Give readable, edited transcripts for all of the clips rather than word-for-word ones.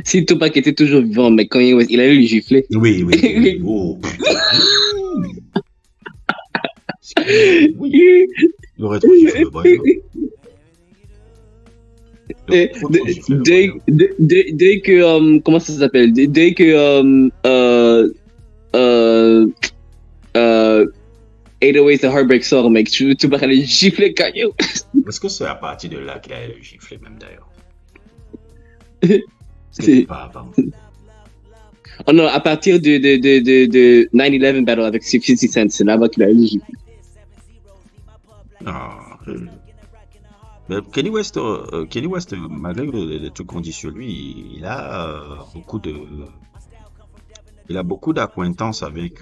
si Tupac était toujours vivant, mais quand il allait lui gifler. Oui, oui, oui. Oh, putain. Oui. Il aurait trop giflé le boy, là. Il aurait trop giflé le boy, là. Dès que, comment ça s'appelle? Dès que, euh, euh, 808 The Heartbreak sort, mec, Tupac allait gifler Kanye. Est-ce que c'est à partir de là qu'il a giflé, même d'ailleurs? C'était C'est- pas avant. Oh non, à partir de 9/11 Battle avec 50 Cent, c'est là-bas qu'il a eu gifler. Ah, mais Kenny West, malgré les trucs qu'on dit sur lui, il a beaucoup d'acquaintances avec,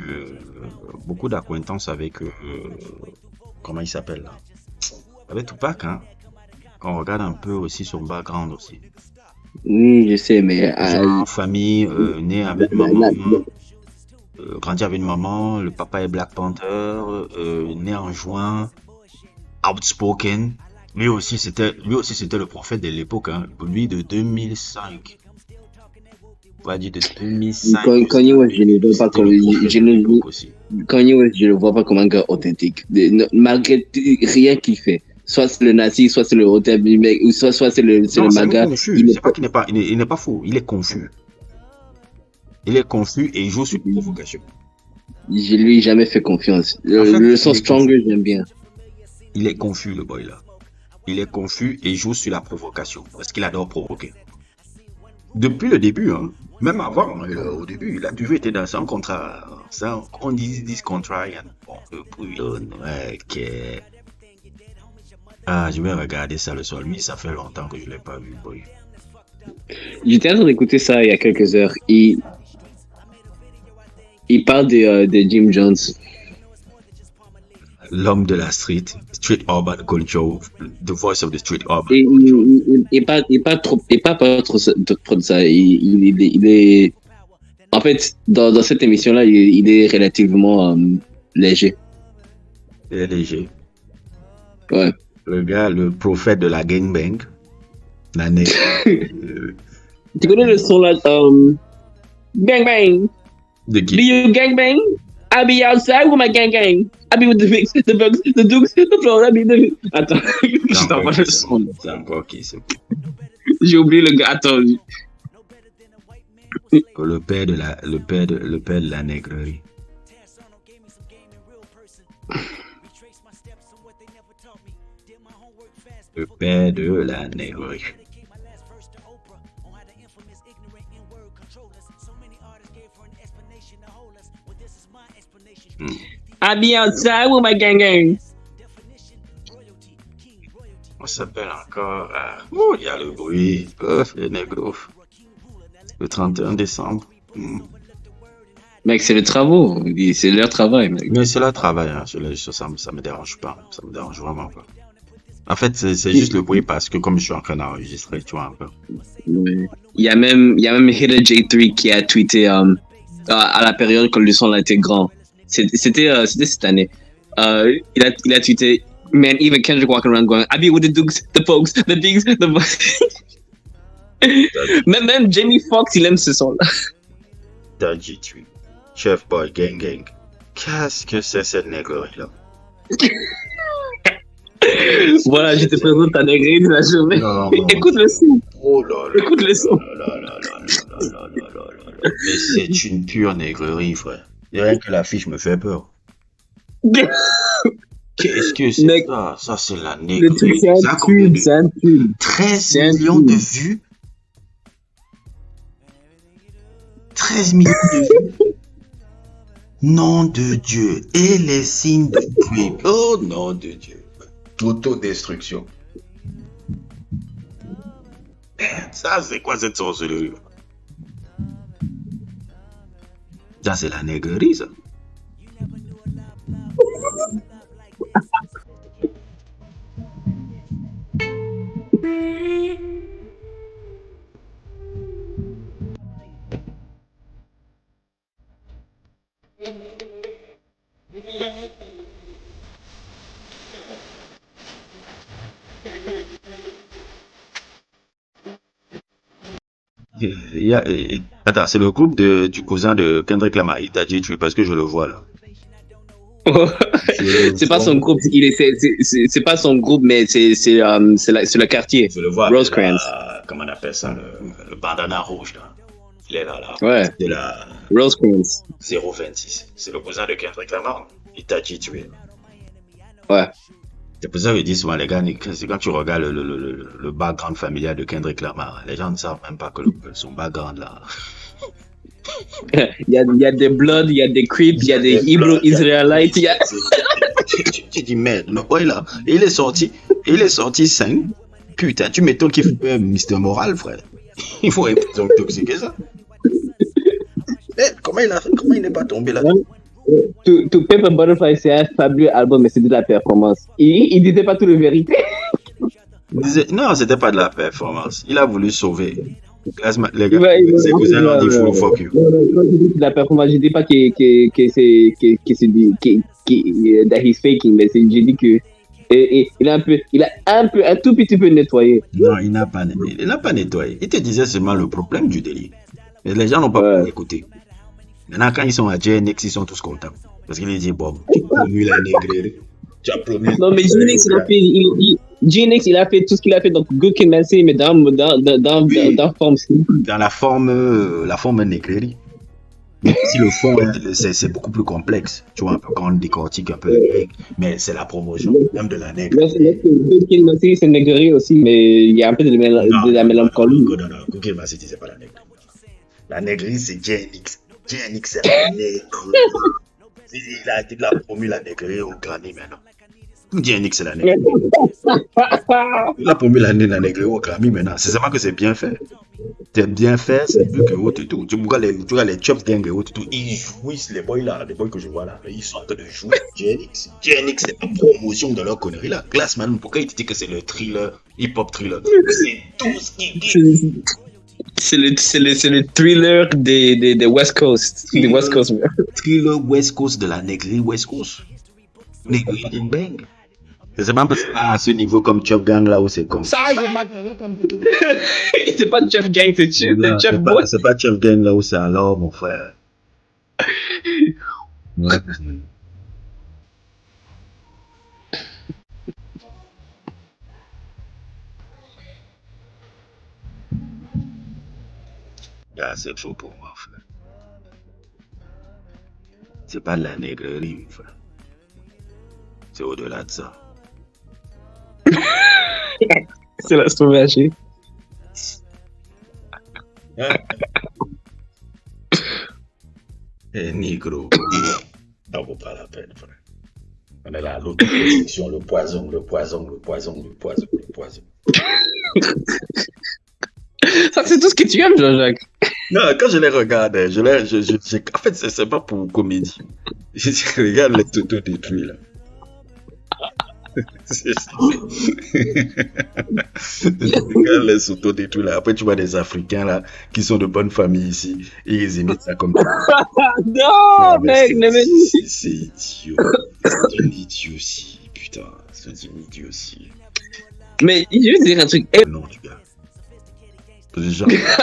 comment il s'appelle là? Avec Tupac, hein? Quand on regarde un peu aussi son background aussi. Oui, je sais, mais Genre, famille, né avec la- maman, la- grandi avec une maman, le papa est Black Panther, né en juin, outspoken. Lui aussi c'était le prophète de l'époque, hein. Lui de 2005. On va dire de 2005 Kanye jusqu'à West, je ne 2012, vois pas c'était comme, le prophète je de ne, l'époque aussi. Kanye West, je le vois pas comme un gars authentique. Malgré rien qu'il fait. Soit c'est le nazi, soit c'est le hôtel, ou soit c'est Non, le c'est même maga. confus. C'est pas qu'il n'est pas, il n'est pas faux. Il est confus. Il est confus et il joue sur une provocation. Je lui ai jamais fait confiance. En fait, Le il son est confus. Stronger, j'aime bien. Il est confus, le boy là. Il est confus et il joue sur la provocation. Parce qu'il adore provoquer. Depuis le début, hein. Même avant, au début, il a toujours été dans son contrat. Ça, on dit contrat. Bon, depuis, ouais, ok. Ah, je vais regarder ça le soir. Lui, ça fait longtemps que je l'ai pas vu, boy. J'étais en train d'écouter ça il y a quelques heures. Il parle de Jim Jones. L'homme de la street, street urban culture, the voice of the street urban Et culture. il parle pas trop de ça. Il est, en fait, dans cette émission-là, il est relativement léger. Il est léger. Ouais. Le gars, le prophète de la gangbang, l'année. Tu connais le son là, gang bang. De Do qui? you gang bang? I be outside with my gang gang. I be with the Vicks, the Bugs, the Dukes, the Flow. I be the. Attends, je t'envoie le son. C'est encore qui? C'est J'ai oublié le gars. Attends. le père de la nègrerie. Le père de la nègrerie. I be outside with my gang gang. On s'appelle encore. Oh, il y a le bruit. Les négros. Le 31 décembre. Mec, c'est les travaux. C'est leur travail, mec. Mais c'est leur travail, hein. Ça me dérange pas. Ça me dérange vraiment pas. En fait, c'est juste le bruit parce que comme je suis en train d'enregistrer, tu vois un peu. Ouais. Il y a même Hida J3 qui a tweeté à la période quand le son a été grand. C'était cette année. Il a tweeté, man, even Kendrick walking around going, I be with the Dukes, the Pokes, the Bigs, the même Jamie Foxx, il aime ce son-là. Daji Tree. Chef Boy Gang Gang. Qu'est-ce que c'est cette nègrerie-là? Voilà, je te présente ta négrerie de la journée. Non. Écoute le son. Oh là là. Écoute le son. Mais c'est une pure négrerie, frère. Rien que l'affiche me fait peur. Qu'est-ce que c'est Mec, ça? Ça, c'est la le truc, négrerie. c'est un Ça a tube, combien de... c'est un tube. 13 C'est un millions tube. de vues? 13 millions de vues? Nom de Dieu. Et les signes de creep. Oh, nom de Dieu. Autodestruction. Ça, c'est quoi cette sorcellerie? Ça, c'est la négrerie, ça. Attends, c'est le groupe du cousin de Kendrick Lamar, Itachi Tree, parce que je le vois là. C'est pas son groupe, c'est pas son groupe, mais c'est le quartier. Je le vois. Rosecrans. Comment on appelle ça, le bandana rouge là. Il est là. Ouais. C'est la Rosecrans. 026. C'est le cousin de Kendrick Lamar, Itachi Tree. Ouais. C'est pour ça que je dis souvent, les gars, c'est quand tu regardes le background familial de Kendrick Lamar, les gens ne savent même pas que son background là. Il y a des Bloods, il y a des Crips, il y a des Hebrew Israelites. Tu dis merde, le boy là, il est sorti 5. Putain, tu m'étonnes qu'il fait Mr. Moral, frère. Il faut intoxiquer ça. Mais comment il n'est pas tombé là? To Pimp a Butterfly, c'est un fabuleux album, mais c'est de la performance. Il disait pas tout la vérité. Non, c'était pas de la performance. Il a voulu sauver. Les gars, ses cousins l'ont dit full fuck you. La performance, je dis pas que that he's faking, mais j'ai dit que il a un tout petit peu nettoyé. Non, il n'a pas nettoyé. Il te disait seulement le problème du délire. Mais les gens n'ont pas pu écouter. Maintenant, quand ils sont à JNX, ils sont tous contents. Parce qu'il dit, bon, tu as promu la négrerie. Non, mais JNX, il a fait tout ce qu'il a fait. Donc, Good Kid, Mad City, mais dans forme. Dans la forme négrerie. Mais si le fond, c'est beaucoup plus complexe. Tu vois, un peu quand on décortique un peu les règles. Mais c'est la promotion, même de la négrerie. Good Kid, Mad City, c'est négrerie aussi, mais il y a un peu de la mélancolie. Non, Good Kid, Mad City, c'est pas la négrerie. La négrerie, c'est JNX. JNX, c'est la négrerie. Il a promu la négrerie au Grammy maintenant. JNX, c'est la négrerie. Il a promu la négrerie au Grammy maintenant. C'est seulement que c'est bien fait. C'est bien fait, c'est plus que autre et tout. Tu vois les Chops Gang et autres et tout. Ils jouissent, les boys là, les boys que je vois là. Ils sont en train de jouer JNX. JNX, c'est la promotion de leur connerie là. Glassman, pourquoi il te dit que c'est le thriller, hip-hop thriller? C'est tout ce qu'il dit. C'est le thriller des West Coast. Des West Coast. Thriller West Coast de la négrerie West Coast. Négrerie Ding Bang. C'est pas parce que à ce niveau comme Chop Gang là où c'est comme. C'est pas Chef Gang, c'est Chef Boy. C'est pas Chop Gang là où c'est alors mon frère. Ouais. Ah, c'est faux pour moi, frère. C'est pas de la négrerie, frère. C'est au-delà de ça. C'est la sauvagée. Négro. Ça vaut pas la peine, frère. On est là à l'autre position, le poison. Ça, c'est tout ce que tu aimes, Jean-Jacques. Non, quand je les regarde, en fait, c'est pas pour comédie. Je regarde les totos détruits, là. Je regarde les totos détruits, là. Après, tu vois des Africains, là, qui sont de bonne famille ici, et ils imitent ça comme ça. Non, mec, c'est idiot. C'est un idiotie, putain. C'est une idiotie. Mais, je veux dire un truc. Non, du gars.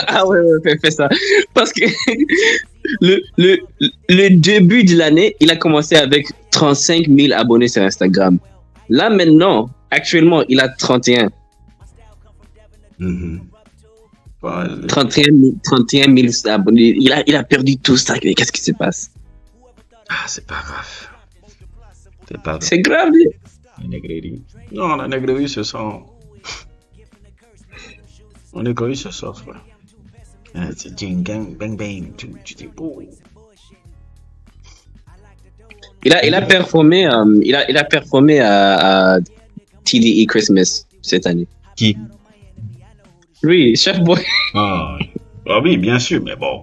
Ah ouais, fais ça. Parce que le début de l'année, il a commencé avec 35 000 abonnés sur Instagram. Là maintenant, actuellement, il a 31. Mm-hmm. Ouais, 31 000 abonnés. Il a perdu tout ça. Qu'est-ce qui se passe? Ah, c'est pas grave. C'est pas grave. C'est grave. La négrerie. Non, la négrerie, c'est ça. On est connu ce soir, frère. C'est Jing Gang, Bang Bang. Tu dis beau. Il a performé, il a performé à TDE Christmas cette année. Qui? Oui, Chef Boy. Ah oui, bien sûr, mais bon.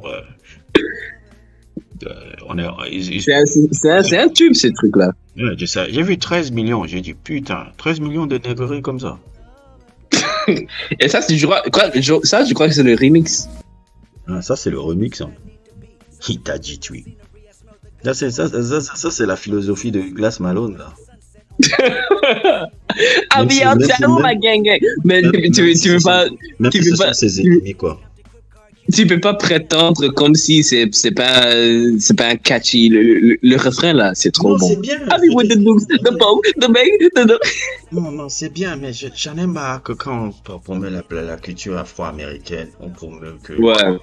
C'est un tube, ces trucs-là. Ouais, j'ai vu 13 millions. J'ai dit, putain, 13 millions de négreries comme ça. Et ça, je crois que c'est le remix. Ah, ça, c'est le remix. Hein. Itachi Tree. Ça, c'est la philosophie de Glass Malone, là. Ah, mais ma gang. Mais tu veux pas. Même si ce sont ses ennemis, quoi. tu peux pas prétendre comme si c'est pas un catchy. Le refrain là, c'est trop Non, bon. c'est bien. Happy with the news, the bomb, the bang, the. Non, c'est bien, mais j'en ai marre que quand on promeut la culture afro-américaine, Ouais.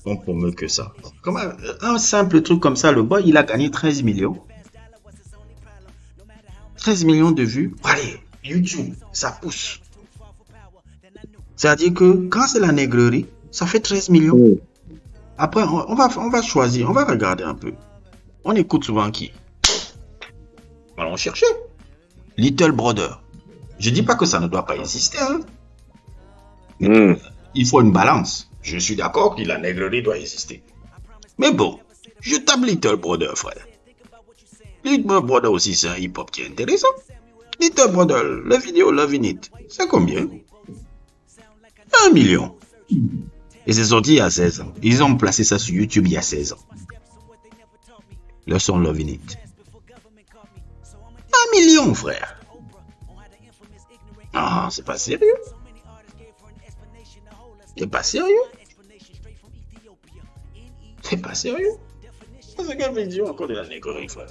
on promeut que ça. Comment, un simple truc comme ça, le boy, il a gagné 13 millions. 13 millions de vues. Allez, YouTube, ça pousse. C'est-à-dire que quand c'est la négrerie, ça fait 13 millions. Mm. Après, on va choisir, on va regarder un peu. On écoute souvent qui? Allons chercher. Little Brother. Je dis pas que ça ne doit pas exister. Hein. Mm. Il faut une balance. Je suis d'accord que la négrerie doit exister. Mais bon, je tape Little Brother, frère. Little Brother aussi, c'est un hip-hop qui est intéressant. Little Brother, la vidéo Lovin' It, c'est combien? 1 million. Et c'est sorti il y a 16 ans. Ils ont placé ça sur YouTube il y a 16 ans. Le son Lovin' It. 1 million, frère. Ah, c'est pas sérieux. C'est pas sérieux. C'est pas sérieux. C'est quelle vidéo encore de la négrerie, frère?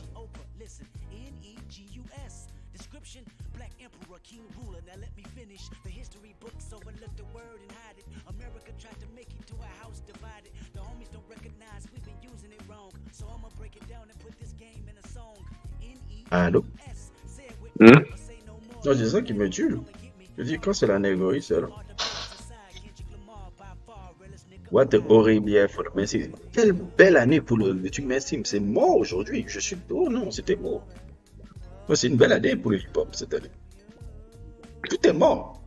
Allô? Mm. Non, c'est ça qui me tue. Je dis, quand c'est la négrerie, c'est là. What a horrible year for the mainstream. Quelle belle année pour le truc mainstream. C'est mort aujourd'hui. Je suis. Oh non, c'était mort. Ouais, c'est une belle année pour le hip-hop cette année. Tout est mort.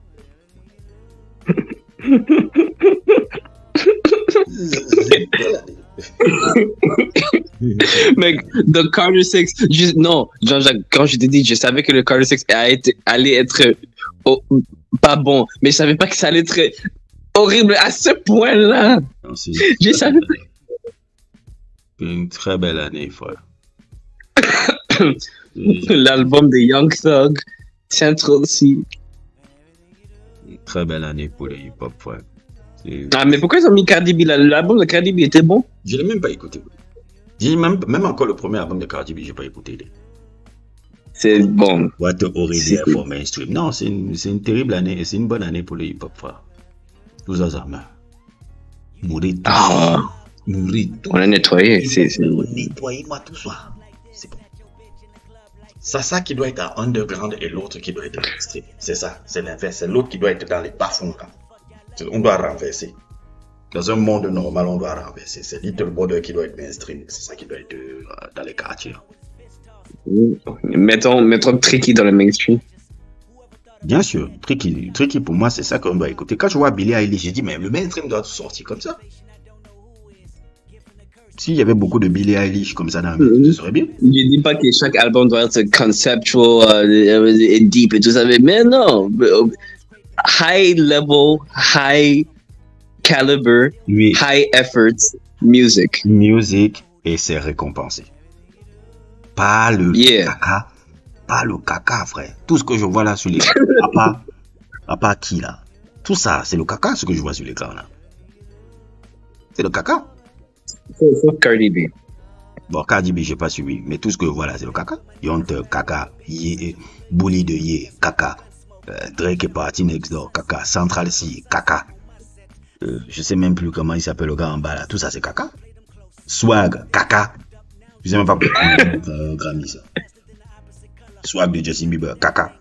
C'est une belle année. Mec, The Carter 6, non, Jean-Jacques, quand je t'ai dit, je savais que le Carter 6 allait être pas bon, mais je savais pas que ça allait être horrible à ce point-là. Non, c'est Je savais pas. une très belle année, frère. L'album de Young Thug, Central C. Une très belle année pour le hip-hop, frère. Ah, mais pourquoi ils ont mis Cardi B là? L'album de Cardi B était bon? Je l'ai même pas écouté. J'ai même encore le premier album de Cardi B, j'ai pas écouté. C'est bon. What a horrible C'est year cool. for mainstream. Non, c'est une terrible année et c'est une bonne année pour le hip-hop, frère. Tous ensemble. Mourir tout. Ah, Mourir tout. on a nettoyé. Nettoyez-moi tout ça. C'est bon. C'est ça qui doit être à underground et l'autre qui doit être à mainstream. C'est ça, c'est l'inverse. C'est l'autre qui doit être dans les bas-fonds. On doit renverser. Dans un monde normal, on doit renverser. C'est Little Brother qui doit être mainstream. C'est ça qui doit être dans les quartiers. Mettons Tricky dans le mainstream. Bien sûr, Tricky pour moi, c'est ça qu'on doit écouter. Quand je vois Billie Eilish, j'ai dit, mais le mainstream doit sortir comme ça. S'il y avait beaucoup de Billie Eilish comme ça dans le mainstream, ce serait bien. Je dis pas que chaque album doit être conceptual et deep et tout ça, mais non. High level, high caliber, Oui, high effort music. musique et c'est récompensé. Pas le Yeah. caca. Pas le caca, frère. Tout ce que je vois là sur l'écran, à part qui là? Tout ça, c'est le caca, ce que je vois sur l'écran là. C'est le caca. Sauf Cardi B. Bon, Cardi B, j'ai pas suivi, mais tout ce que je vois là, c'est le caca. Yonte, caca, Bully de Ye, caca. Drake est parti next door, caca. Central C, caca. Je sais même plus comment il s'appelle le gars en bas là. Tout ça, c'est caca. Swag, caca. Je sais même pas pourquoi on a Grammy ça. Swag de Justin Bieber, caca.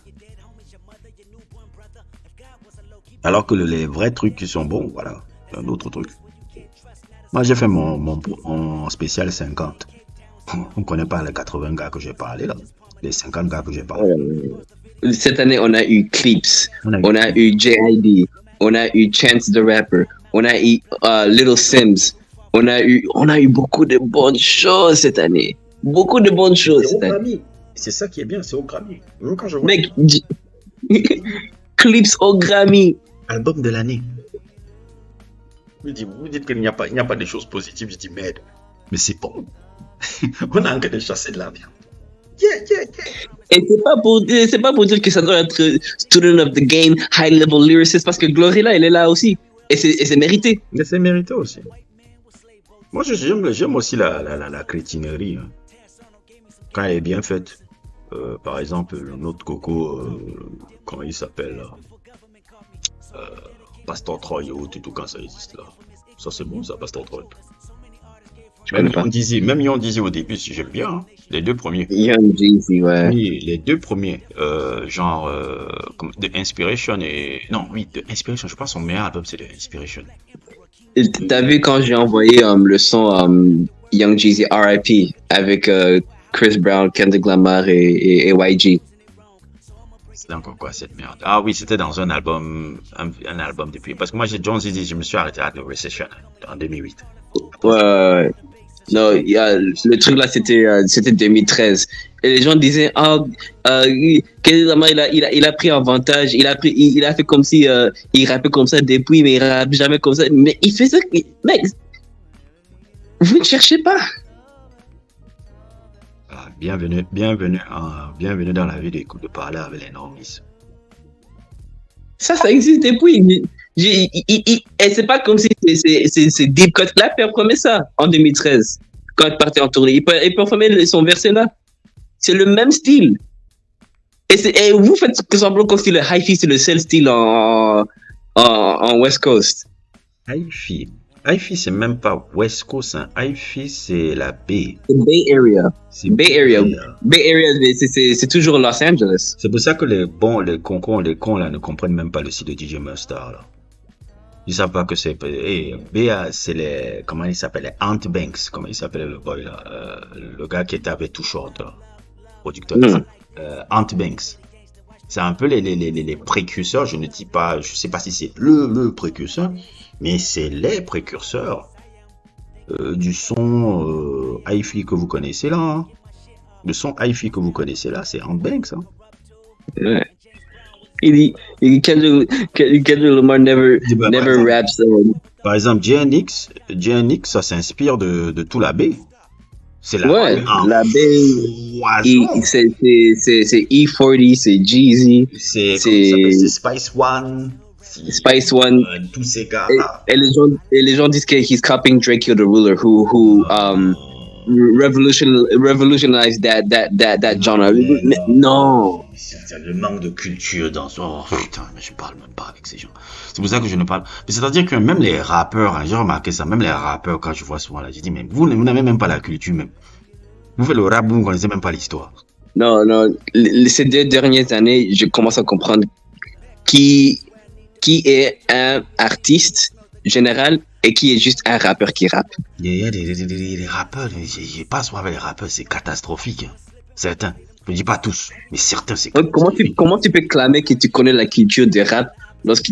Alors que les vrais trucs qui sont bons, voilà, un autre truc. Moi, j'ai fait mon spécial 50. On connaît pas les 80 gars que j'ai parlé là. Les 50 gars que j'ai parlé. Cette année, on a eu Clips, on a eu JID, on a eu Chance the Rapper, on a eu Little Sims, on a eu beaucoup de bonnes choses cette année. Beaucoup de bonnes choses C'est au cette année. Grammy. C'est ça qui est bien, c'est au Grammy. Même quand je vois Mec, Clips au Grammy. album de l'année. Vous dites qu'il n'y a pas de choses positives. Je dis merde. Mais c'est bon. On a envie de chasser de la merde. Yeah. Et c'est pas pour dire que ça doit être student of the game, high level lyricist, parce que Glorilla, elle est là aussi. Et c'est mérité. Mais c'est mérité aussi. Moi, j'aime aussi la crétinerie. Hein. Quand elle est bien faite. Par exemple, notre coco, comment il s'appelle là Pastor Troy ou tout quand ça existe là. Ça c'est bon ça, Pastor Troy. Même Young Jeezy au début, si j'aime bien, hein. Les deux premiers. Young Jeezy, ouais. Oui, les deux premiers, genre The Inspiration et... Non, oui, The Inspiration, je pense que son meilleur album c'est The Inspiration. T'as vu quand j'ai envoyé le son Young Jeezy R.I.P. avec Chris Brown, Kendrick Lamar et YG. C'était encore quoi cette merde? Ah oui, c'était dans un album depuis. Parce que moi, j'ai John Jeezy, je me suis arrêté à The Recession en 2008. Ouais. Non, le truc là, c'était 2013. Et les gens disaient, Kendrick Lamar, il a pris avantage, il a fait comme si il rappait comme ça depuis, mais il rappe jamais comme ça. Mais il fait ça, mec, vous ne cherchez pas. Bienvenue dans la vie d'écoute de parler avec les normistes. Ça existe depuis. Et c'est pas comme si c'est Deep Cut là performé ça en 2013 quand il partait en tournée. Il performait son verset là. C'est le même style. Et vous faites semblant comme si le hi-fi c'est le seul style en West Coast. Hi-fi, c'est même pas West Coast, hein. Hi-fi, c'est la Bay. Bay Area. Bay Area, c'est toujours Los Angeles. C'est pour ça que les cons là ne comprennent même pas le site de DJ Mustard là. Ils savent pas que c'est BA, c'est les, comment il s'appelle, les Ant Banks, comment il s'appelle le boy là, le gars qui était avec Too Short là, producteur. Ant Banks. C'est un peu les précurseurs, je sais pas si c'est le précurseur, mais c'est les précurseurs du son hi-fi que vous connaissez là. Hein. Le son hi-fi que vous connaissez là, c'est Ant Banks. Hein. Ouais. Il dit Kendrick Lamar never raps. Par exemple, GNX, ça s'inspire de tout la baie. C'est la baie. C'est E40, c'est Jeezy. C'est Spice One. Tous ces gars-là. Et les gens disent qu'ils copying Drake You're the Ruler, who revolutionized that genre. Non. C'est le manque de culture dans son... Oh putain, mais je parle même pas avec ces gens. C'est pour ça que je ne parle... Mais c'est-à-dire que même les rappeurs, hein, j'ai remarqué ça, même les rappeurs, quand je vois souvent là, j'ai dit, mais vous n'avez même pas la culture même. Vous faites le rap, vous ne connaissez même pas l'histoire. Non, ces 2 dernières années, je commence à comprendre qui est un artiste général et qui est juste un rappeur qui rappe. Il y a des rappeurs, j'ai pas souvent avec les rappeurs, c'est catastrophique. Hein. Certains. Je ne dis pas tous, mais certains, c'est... Comment tu peux clamer que tu connais la culture du rap lorsque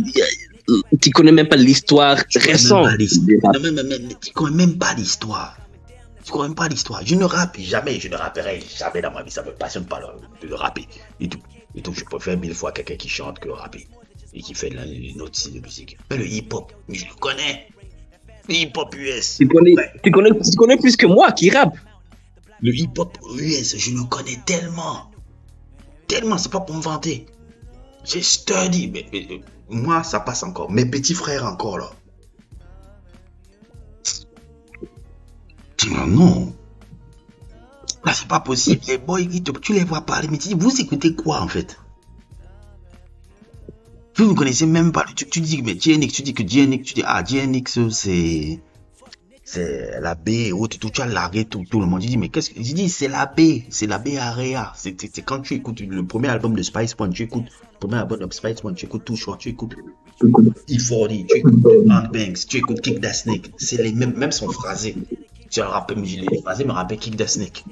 tu connais même pas l'histoire récente? Tu connais même pas l'histoire. Je ne rappe jamais, je ne rapperai jamais dans ma vie. Ça me passionne pas de rapper et tout. Je préfère 1000 fois quelqu'un qui chante que rapper et qui fait une autre style de musique. Mais le hip-hop, je le connais. Le hip-hop US. Tu connais plus que moi qui rappe. Le hip-hop US, je le connais tellement. C'est pas pour me vanter. J'ai study. Mais moi, ça passe encore. Mes petits frères encore là. Non. Là, c'est pas possible. Les boys, tu les vois parler, mais tu dis, vous écoutez quoi en fait? Vous ne connaissez même pas. Tu dis, mais GNX, tu dis que GNX, c'est la baie, tu as largué tout le monde. Je dis, mais qu'est-ce que je dis? C'est la baie area. C'est quand tu écoutes le premier album de Spice One, tu écoutes Too Short, tu écoutes E40, tu écoutes Ant Banks, tu écoutes Kick That Snake. C'est les mêmes sont phrasés. Tu as rappelé, les phrasés me rappellent Kick That Snake.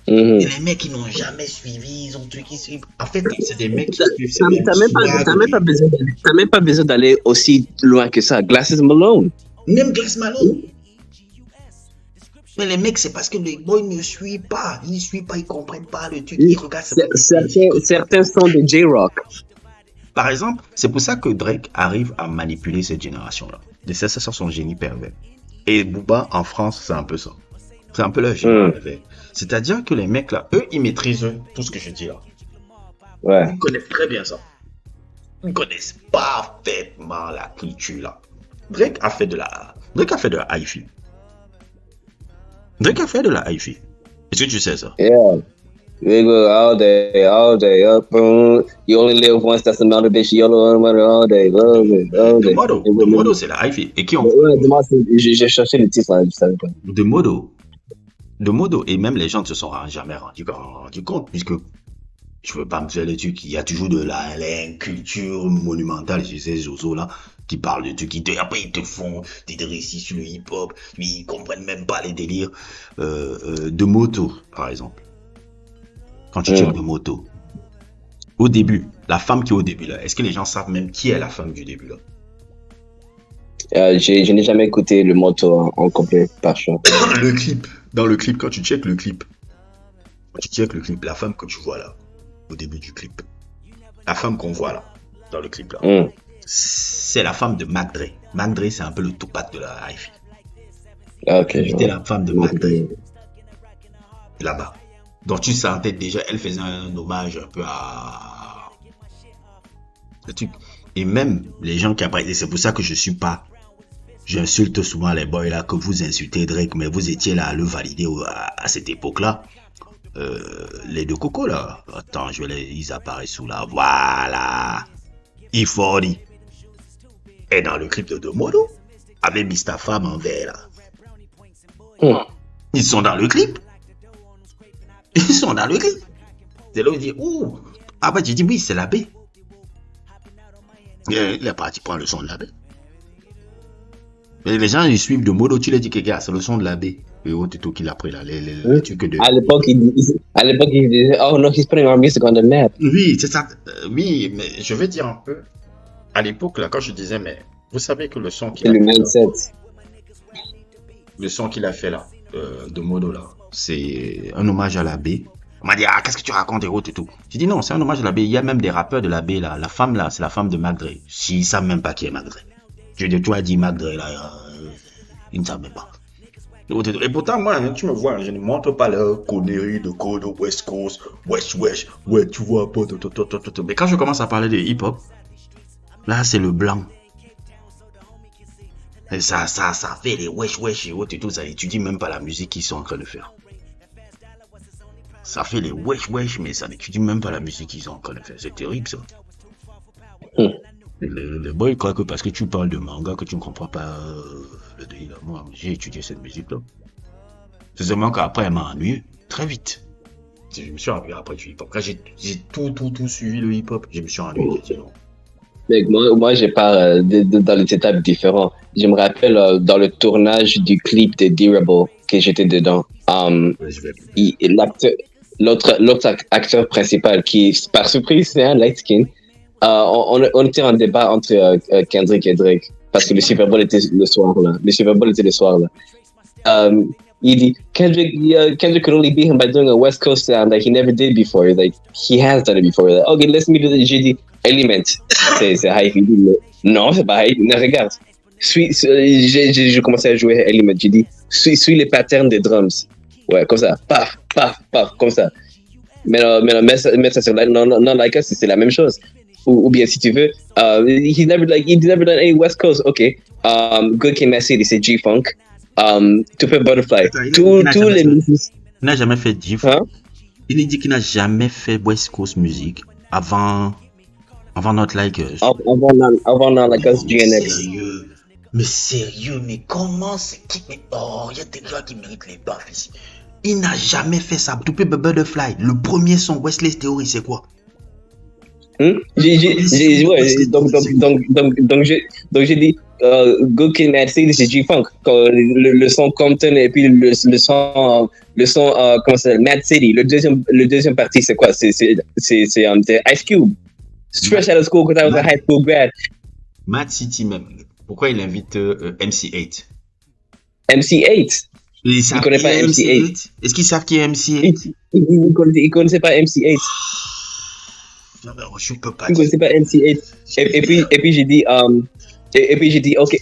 Et les mecs qui n'ont jamais suivi, ils ont truc qui suivent. En fait, c'est des mecs qui suivent. T'as même pas besoin d'aller aussi loin que ça. Glasses Malone. Même Glass Malone. Mais les mecs, c'est parce que les boys ne suivent pas. Ils comprennent pas le truc. Ils regardent. Certains sont de J-Rock. Par exemple, c'est pour ça que Drake arrive à manipuler cette génération-là. Ça, c'est son génie pervers. Et Booba, en France, c'est un peu ça. C'est un peu leur génie pervers. C'est-à-dire que les mecs là, eux, ils maîtrisent tout ce que je dis là. Ouais. Ils connaissent très bien ça. Ils connaissent parfaitement la culture là. Drake a fait de la hi-fi. Drake a fait de la hi-fi. Est-ce que tu sais ça? Yeah. We go all day, up. You only live once, that's another bitch. You only live all day, De Modo, c'est la hi-fi. Et qui ont... Ouais, dis-moi, j'ai cherché le titre là, je savais pas. De Modo, et même les gens ne se sont jamais rendus compte, puisque je veux pas me faire le truc, il y a toujours de l'inculture monumentale chez ces oiseaux là qui parlent de trucs, après ils te font des récits sur le hip-hop, ils comprennent même pas les délires. De Moto, par exemple. Quand tu checkes de Moto, au début, la femme qui est au début là, est-ce que les gens savent même qui est la femme du début là? Je n'ai jamais écouté le Moto en complet par choix. Dans le clip, quand tu checkes le clip, la femme que tu vois là, au début du clip, la femme qu'on voit là, dans le clip là, c'est la femme de Mac Dre. Mac Dre, c'est un peu le Tupac de la hi-fi. C'était la femme de Mac Dre. Là-bas. Donc tu sentais déjà, elle faisait un hommage un peu à... le truc. Et même les gens qui apparaissent, c'est pour ça que j'insulte souvent les boys là, que vous insultez Drake, mais vous étiez là à le valider à cette époque-là. Les deux cocos là, attends, ils apparaissent sous là, voilà. E40 est dans le clip de Modo, avec Mr. Femme en vert là. Ils sont dans le clip. C'est là où il dit, ouh, ah bah j'ai dit oui, c'est l'abbé. Il est parti prendre le son de l'abbé. Mais les gens ils suivent de Modo, tu leur dis que gars, c'est le son de l'abbé. Et autres tout qu'il a pris là, les trucs de... À l'époque, il disait, oh no, he's putting our music on the map. Oui, c'est ça. Oui, mais je vais dire un peu. À l'époque, là, quand je disais, mais vous savez que le son qu'il a fait là, le son qu'il a fait là, de Modo là, c'est un hommage à l'abbé. On m'a dit, ah, qu'est-ce que tu racontes et autres et tout. J'ai dit, non, c'est un hommage à l'abbé. Il y a même des rappeurs de l'abbé là. La femme là, c'est la femme de Mac Dre. S'ils savent même pas qui est Mac Dre. Je dis, tu as dit Mac Dre là, ils ne savent même pas. Et pourtant, moi, tu me vois, je ne montre pas leur connerie de code West Coast, wesh, ouais, tu vois pas, mais quand je commence à parler de hip-hop, là, c'est le blanc. Et ça fait les wesh et autres et tout, ça étudie même pas la musique qu'ils sont en train de faire. Ça fait les wesh, mais ça n'étudie même pas la musique qu'ils sont en train de faire. C'est terrible, ça. Les boys croient que parce que tu parles de manga, que tu ne comprends pas le délire. Moi, j'ai étudié cette musique-là. C'est seulement qu'après, elle m'a ennuyé très vite. Je me suis ennuyé après du hip-hop. Quand j'ai tout suivi le hip-hop, je me suis ennuyé. Mec, moi, j'ai pas dans les étapes différentes. Je me rappelle dans le tournage du clip de Durable que j'étais dedans. L'autre acteur principal qui, par surprise, c'est un light skin. On était en débat entre Kendrick et Drake parce que le Super Bowl était le soir là. Il dit Kendrick could only beat him by doing a West Coast sound that he never did before. Like he has done it before. Like, okay, let's me do the J'ai dit Element. C'est hi-fi. Non, c'est pas hi-fi. Regarde. J'ai commencé à jouer Element. J'ai dit suis les patterns des drums. Ouais, comme ça. Paf, comme ça. Mais mettre ça sur non, like us, c'est la même chose. Ou bien si tu veux, he's never done any West Coast. Okay, Good Kid, Mad City, c'est G-Funk. To Pimp a Butterfly. Tous les musiciens. Il n'a jamais fait G-Funk. Il dit qu'il n'a jamais fait West Coast music avant Not Like Us. Avant Not Like Us, GNX. Sérieux, mais comment c'est qui? Oh, il y a des gars qui méritent les baffes ici. Il n'a jamais fait ça. To Pimp a Butterfly. Le premier son Wesley Theory, c'est quoi? Donc j'ai dit Good Kid, Mad City, c'est G-Funk. Le son Compton et puis le son comment ça s'appelle, Mad City. Le deuxième partie, c'est quoi? C'est Ice Cube. Fresh out of school because I was a high school grad. Mad City même. Pourquoi il invite MC8? MC8? Il connaît pas MC8. Est-ce qu'ils savent qui est MC8? Il connaissait pas MC8. Non, mais je peux pas. Il connaissait pas MC8. Et puis j'ai dit ok,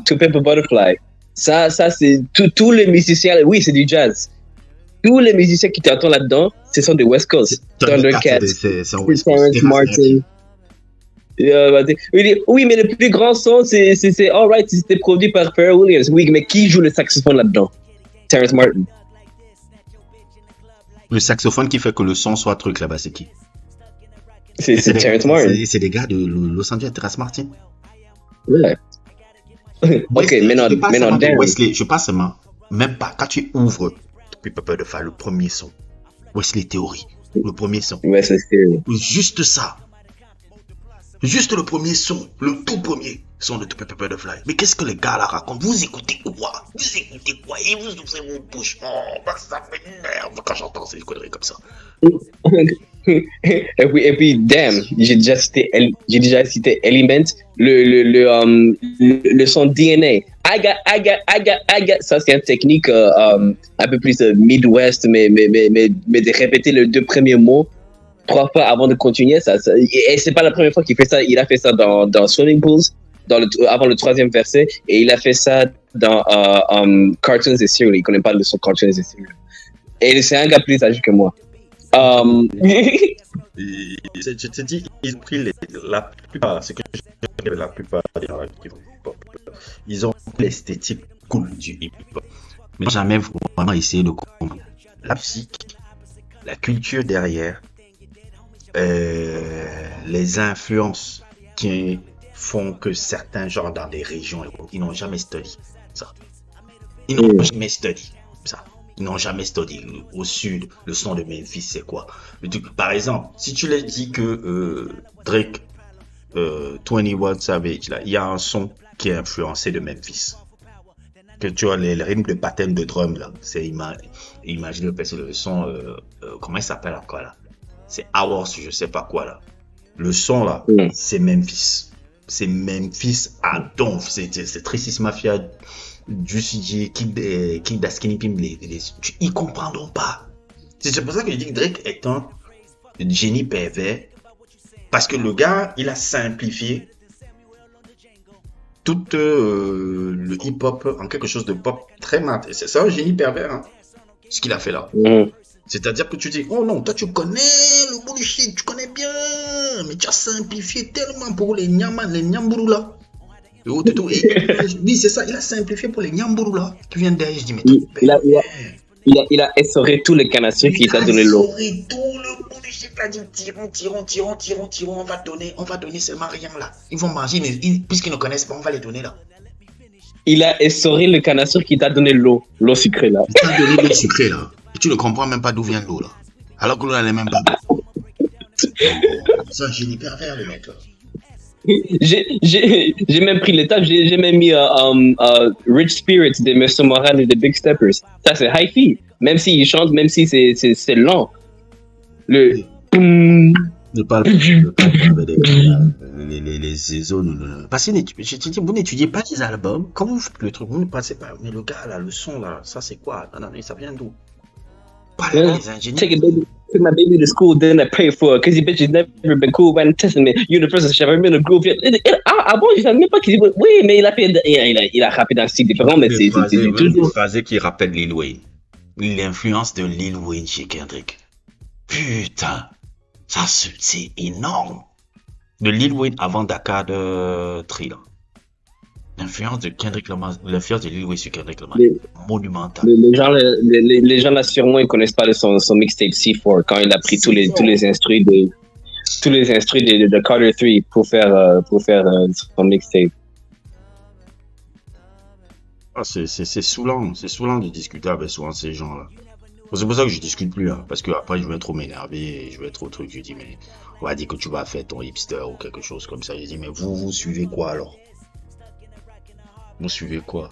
To Pimp a Butterfly. Ça c'est tous les musiciens. Oui, c'est du jazz. Tous les musiciens qui t'entendent là-dedans, ce sont des West Coast. Thundercats, Terrence Martin. Il dit, oui, mais le plus grand son, c'est alright, c'était produit par Pharrell Williams. Oui, mais qui joue le saxophone là-dedans? Terrence Martin. Le saxophone qui fait que le son soit truc là-bas, c'est qui? C'est Terrence Martin. C'est des gars de Los Angeles, Terrence Martin. Ouais. Ok, mais non, Wesley, je passe seulement, même pas, quand tu ouvres Pepper de Fly, le premier son, Wesley Theory, le premier son. Ouais, c'est juste ça. Juste le premier son, le tout premier son de Pepper de Fly. Mais qu'est-ce que les gars là racontent? Vous écoutez quoi? Et vous ouvrez vos bouches. Oh, bah ça m'énerve quand j'entends ces conneries comme ça. et puis, damn, j'ai déjà cité Element, le son DNA. I got. Ça, c'est une technique un peu plus Midwest, mais de répéter les 2 premiers mots 3 fois avant de continuer. Et c'est pas la première fois qu'il fait ça. Il a fait ça dans Swimming Pools, avant le 3e verset, et il a fait ça dans Cartoons et Serial. Il connaît pas le son Cartoons et Serial. Et c'est un gars plus âgé que moi. Je te dis, ils ont pris la plupart, ce que je la plupart des gens qui font hip-hop, ils ont l'esthétique cool du hip-hop, mais ils n'ont jamais vraiment essayé de comprendre la musique, la culture derrière, les influences qui font que certains genres dans des régions, ils n'ont jamais study ça. Ils n'ont jamais study ça. Ils n'ont jamais study. Au sud, le son de Memphis, c'est quoi? Par exemple, si tu leur dis que Drake, 21 Savage, là, il y a un son qui est influencé de Memphis. Que tu as les rythmes de pattern de drum, là. C'est imagine le son, comment il s'appelle encore là? C'est Hours, je sais pas quoi là. Le son là, c'est Memphis. C'est Memphis à donf. C'est Tracy Mafia. Juicy J, Kid Skinny Pimp, ils comprendront pas. C'est pour ça que je dis que Drake est un génie pervers, parce que le gars, il a simplifié tout le hip-hop en quelque chose de pop très mat. C'est un génie pervers, hein, ce qu'il a fait là. C'est-à-dire que tu dis, oh non, toi tu connais le bullshit, tu connais bien, mais tu as simplifié tellement pour les nyamburu là. Oui, c'est ça, il a simplifié pour les Nyamburu là, qui viennent derrière. Je dis, mais il a essoré tous les cannes à sucre qui t'a donné l'eau. Il a essoré tout le bullshit, il a dit, tirons, on va donner seulement rien là. Ils vont manger, mais puisqu'ils ne connaissent pas, on va les donner là. Il a essoré le canne à sucre qui t'a donné l'eau sucrée là. Il t'a donné l'eau sucrée là. Et tu ne comprends même pas d'où vient l'eau là. Alors que l'eau elle est même pas d'eau. C'est un génie pervers le mec là. J'ai même pris l'étape, j'ai même mis Rich Spirits de Mr. Moral et de Big Steppers. Ça, c'est hi-fi. Même s'il chante, même si c'est lent. Le... Ne parle pas les zones. Parce que je te dis, vous n'étudiez pas les albums. Comment vous faites le truc? Vous ne passez pas. Mais le gars là, le son là, ça c'est quoi? Non, ça vient d'où? Pas les ingénieurs. Took my baby to school, then I paid for it. Cause you bitches never been cool when testing me. Universal, j'ai jamais mis le groove. Ah bon, je savais même pas qu'il dit. Oui, mais il a rappé dans un style différent, mais c'est toujours. Une phrase qui rappelle Lil Wayne. L'influence de Lil Wayne chez Kendrick. Putain, ça c'est énorme. De Lil Wayne avant Dakar de Thriller. L'influence de Kendrick Lamar, l'influence de Lil Wayne sur Kendrick Lamar, monumentale. Les gens là sûrement ils connaissent pas son mixtape C4 quand il a pris tous les instrus de Carter 3 pour faire son mixtape. Ah, c'est saoulant de discuter avec souvent ces gens-là. C'est pour ça que je discute plus, hein, parce que après je vais trop m'énerver, je vais trop truc. Je dis mais on va dire que tu vas faire ton hipster ou quelque chose comme ça. Je dis mais vous suivez quoi alors? Vous suivez quoi?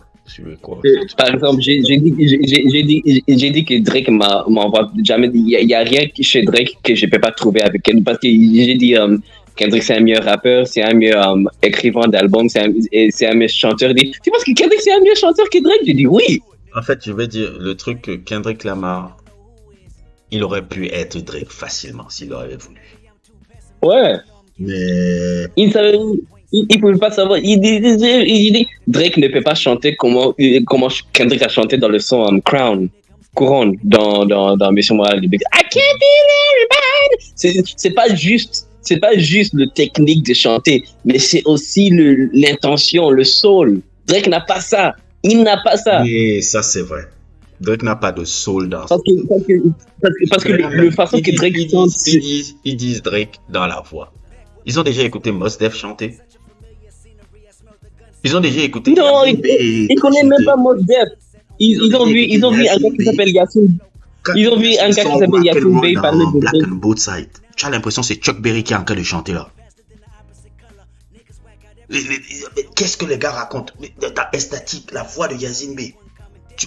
Par exemple, j'ai dit que Drake m'envoie jamais. Il y a rien chez Drake que je peux pas trouver avec Kendrick, parce que j'ai dit Kendrick c'est un meilleur rappeur, c'est un meilleur écrivain d'albums, c'est un meilleur chanteur. Tu penses que Kendrick c'est un meilleur chanteur que Drake? J'ai dit oui. En fait, je vais dire le truc que Kendrick Lamar, il aurait pu être Drake facilement s'il aurait voulu. Ouais. Mais il pouvait pas savoir. Il dit Drake ne peut pas chanter comment Kendrick a chanté dans le son Couronne dans Mission Morale. I can't be everybody. C'est pas juste c'est pas juste le technique de chanter, mais c'est aussi l'intention, le soul. Drake n'a pas ça. Il n'a pas ça. Mais ça, c'est vrai. Drake n'a pas de soul dans ça. Parce que le façon que Drake chante, ils disent Drake dans la voix. Ils ont déjà écouté Mos Def chanter. Ils ont déjà écouté. Non, ils connaissent même pas Mos Def. Ils ont vu un gars qui s'appelle Yassine. Ils ont vu un gars qui s'appelle Yassine Bey parler de Black and Both Sides. Tu as l'impression que c'est Chuck Berry qui est en train de chanter là. Qu'est-ce que les gars racontent? La esthétique, la voix de Yassine Bey.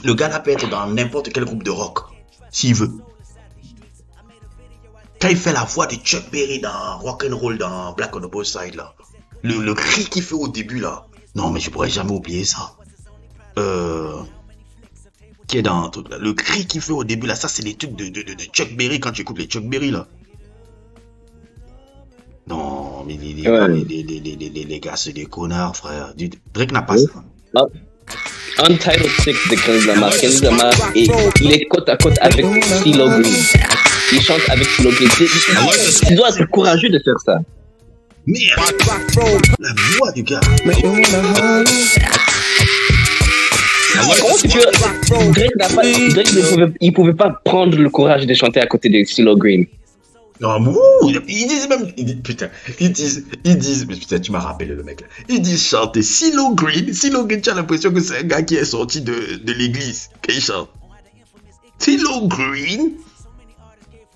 Le gars là peut être dans n'importe quel groupe de rock, s'il veut. Quand il fait la voix de Chuck Berry dans Rock'n'Roll, dans Black on the Both Sides là, le cri qu'il fait au début là, non mais je pourrais jamais oublier ça. Qui est dans un truc là, le cri qu'il fait au début là, ça c'est les trucs de Chuck Berry quand tu écoutes les Chuck Berry là. Non mais les gars c'est des connards frère. Drake n'a pas ça. Untitled 6 de Kendrick Lamar. Kendrick Lamar, il est côte à côte avec CeeLo Green. Il chante avec CeeLo Green. Tu dois être courageux de faire ça. Merde, la voix du gars. Drake il pouvait pas prendre le courage de chanter à côté de CeeLo Green. Non, ils disent même, putain, ils disent, mais putain, tu m'as rappelé le mec là. Ils disent chanter CeeLo Green, tu as l'impression que c'est un gars qui est sorti de l'église, qu'il chante. CeeLo Green.